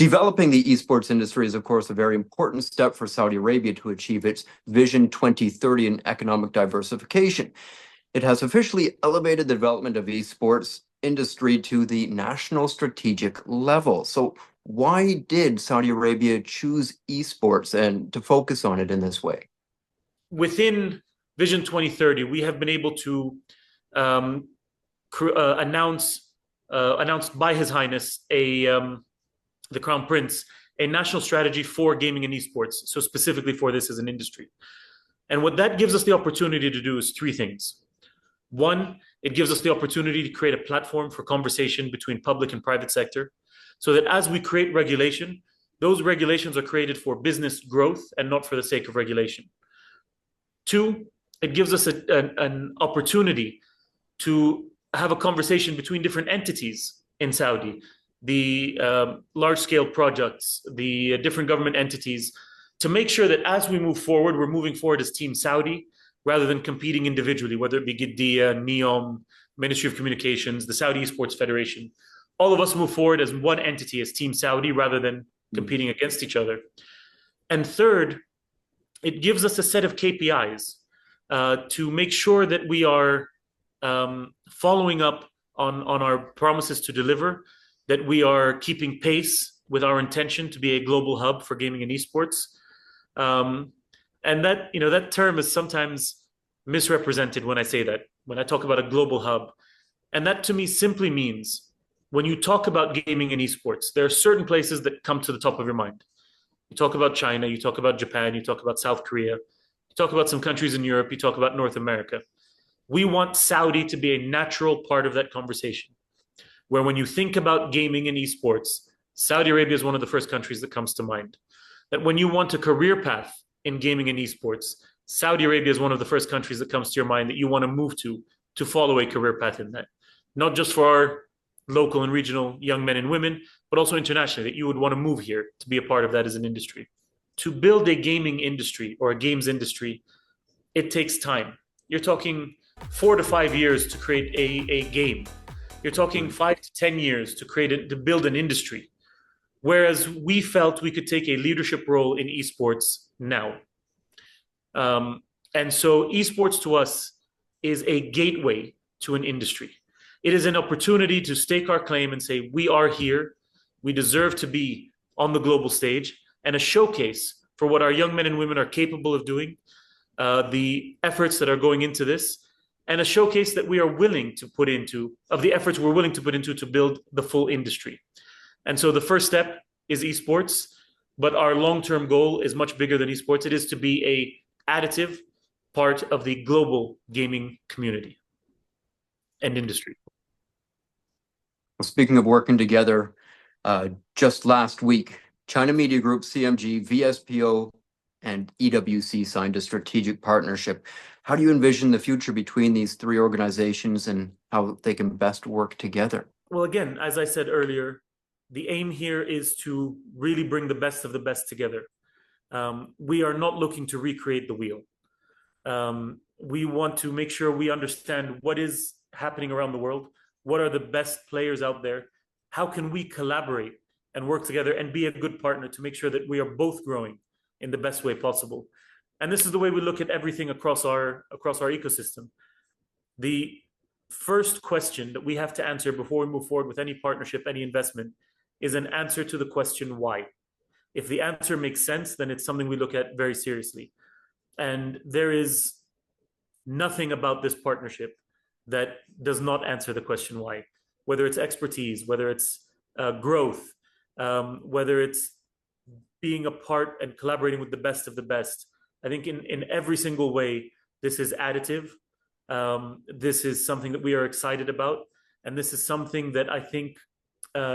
Developing the esports industry is, of course, a very important step for Saudi Arabia to achieve its Vision 2030 in economic diversification. It has officially elevated the development of esports industry to the national strategic level. So why did Saudi Arabia choose esports and to focus on it in this way? Within Vision 2030, we have been able to announced by His Highness the Crown Prince a national strategy for gaming and esports, so specifically for this as an industry. And what that gives us the opportunity to do is three things. One, it gives us the opportunity to create a platform for conversation between public and private sector, so that as we create regulation, those regulations are created for business growth and not for the sake of regulation. Two, it gives us an opportunity to have a conversation between different entities in Saudi, the large-scale projects, the different government entities, to make sure that as we move forward, we're moving forward as Team Saudi rather than competing individually, whether it be Gidea, NEOM, Ministry of Communications, the Saudi Esports Federation. All of us move forward as one entity, as Team Saudi, rather than competing against each other. And third, it gives us a set of KPIs to make sure that we are following up on our promises to deliver, that we are keeping pace with our intention to be a global hub for gaming and esports. And that term is sometimes misrepresented when I say that, when I talk about a global hub. And that to me simply means when you talk about gaming and esports, there are certain places that come to the top of your mind. You talk about China, you talk about Japan, you talk about South Korea, you talk about some countries in Europe, you talk about North America. We want Saudi to be a natural part of that conversation, where when you think about gaming and esports, Saudi Arabia is one of the first countries that comes to mind. That when you want a career path in gaming and esports, Saudi Arabia is one of the first countries that comes to your mind that you want to move to follow a career path in that. Not just for our local and regional young men and women, but also internationally, that you would want to move here to be a part of that as an industry. To build a gaming industry or a games industry, it takes time. You're talking 4 to 5 years to create a game. You're talking 5 to 10 years to build an industry. Whereas we felt we could take a leadership role in esports now. And so esports to us is a gateway to an industry. It is an opportunity to stake our claim and say, we are here, we deserve to be on the global stage, and a showcase for what our young men and women are capable of doing, the efforts that are going into this, and a showcase that we are willing to put into, of the efforts we're willing to put into to build the full industry. And so the first step is esports, but our long-term goal is much bigger than esports. It is to be a additive part of the global gaming community and industry. Speaking of working together, just last week, China Media Group, CMG, VSPO, and EWC signed a strategic partnership. How do you envision the future between these three organizations and how they can best work together? Well, again, as I said earlier, the aim here is to really bring the best of the best together. We are not looking to recreate the wheel. We want to make sure we understand what is happening around the world. What are the best players out there? How can we collaborate and work together and be a good partner to make sure that we are both growing in the best way possible? And this is the way we look at everything across our ecosystem. The first question that we have to answer before we move forward with any partnership, any investment, is an answer to the question why. If the answer makes sense, then it's something we look at very seriously. And there is nothing about this partnership that does not answer the question why. Whether it's expertise, whether it's growth, whether it's being a part and collaborating with the best of the best. I think in every single way, this is additive. This is something that we are excited about. And this is something that I think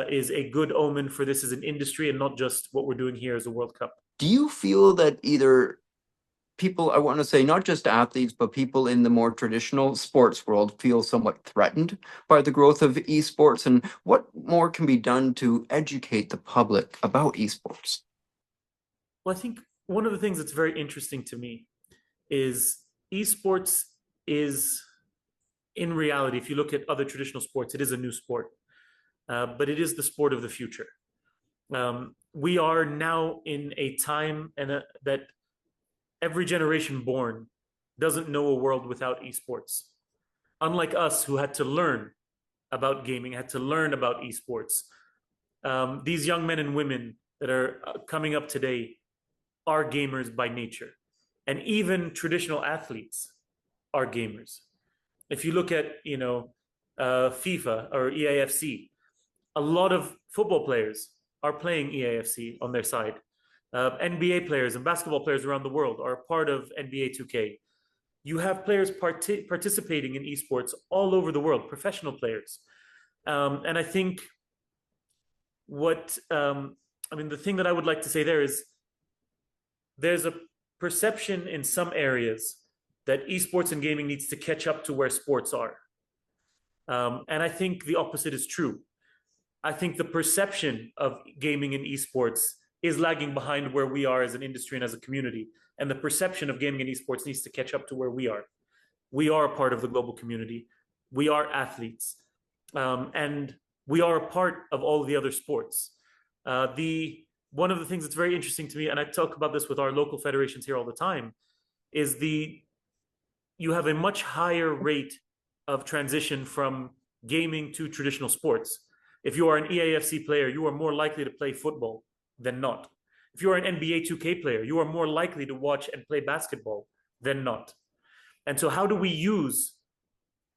is a good omen for this as an industry and not just what we're doing here as a World Cup. Do you feel that either people, I want to say not just athletes, but people in the more traditional sports world feel somewhat threatened by the growth of esports? And what more can be done to educate the public about esports? Well, I think one of the things that's very interesting to me is esports is, in reality, if you look at other traditional sports, it is a new sport, but it is the sport of the future. We are now in a time that every generation born doesn't know a world without esports. Unlike us, who had to learn about gaming, had to learn about esports, these young men and women that are coming up today are gamers by nature. And even traditional athletes are gamers. If you look at, FIFA or EAFC, a lot of football players are playing EAFC on their side. NBA players and basketball players around the world are part of NBA 2K. You have players participating in esports all over the world, professional players. And I think the thing that I would like to say there is there's a perception in some areas that esports and gaming needs to catch up to where sports are. And I think the opposite is true. I think the perception of gaming and esports is lagging behind where we are as an industry and as a community. And the perception of gaming and esports needs to catch up to where we are. We are a part of the global community. We are athletes. And we are a part of all of the other sports. One of the things that's very interesting to me, and I talk about this with our local federations here all the time, is you have a much higher rate of transition from gaming to traditional sports. If you are an EAFC player, you are more likely to play football than not. If you are an NBA 2K player, you are more likely to watch and play basketball than not. And so how do we use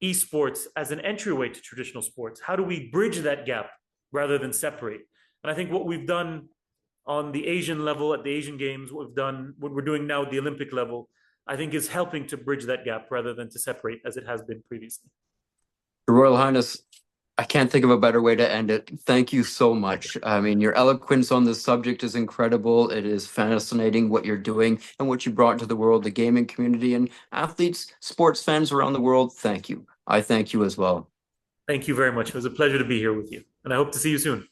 esports as an entryway to traditional sports? How do we bridge that gap rather than separate? And I think what we've done on the Asian level at the Asian Games, what we're doing now at the Olympic level, I think is helping to bridge that gap rather than to separate as it has been previously. Your Royal Highness, I can't think of a better way to end it. Thank you so much. I mean, your eloquence on this subject is incredible. It is fascinating what you're doing and what you brought to the world, the gaming community and athletes, sports fans around the world. Thank you. I thank you as well. Thank you very much. It was a pleasure to be here with you, and I hope to see you soon.